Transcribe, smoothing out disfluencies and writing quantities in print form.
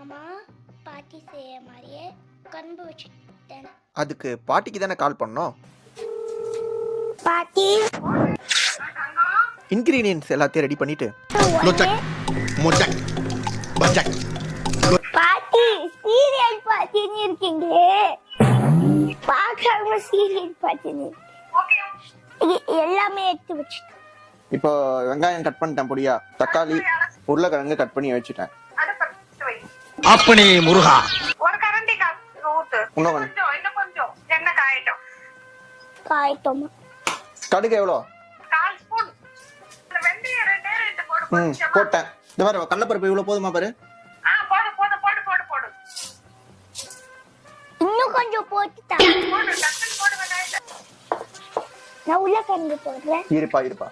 மாமா பாட்டி செய்ய மாதிரியே கரும்பு வச்சுட்டேன். அதுக்கு பாட்டிக்கு தானே கால் பண்ணோம். பாட்டி இன்கிரீடியன்ஸ் எல்லாத்தையும் ரெடி பண்ணிட்டு பாட்டி சீரியல் பாத்தின்னு இருக்கீங்களே, பார்க்காம சீரியல் பாத்தின்னு எல்லாமே எடுத்து வச்சுட்டேன். இப்போ வெங்காயம் கட் பண்ணிட்டேன் பொடியா, தக்காளி உருளைக்கிழங்கு கட் பண்ணி வச்சுட்டேன். அப்பனே முருகா ஒரு கரண்டி ஊத்து, இன்னும் இன்னும் கொஞ்சம் எண்ணெய் காயட்டும். காயட்டோமா? கடுகு எவ்வளோ? 1/4 ஸ்பூன். வெந்தயம் 2 போடு. போட்டேன். இந்த மாதிரி கடலைப்பருப்பு இவ்வளோ போதுமா பாரு. போடு போடு போடு போடு போடு. இன்னும் கொஞ்சம் போட்டுட்டா. போடு டக்குனு போடு வெங்காயத்தை. நான் உள்ள கரண்டி போடுறேன். இருப்பா.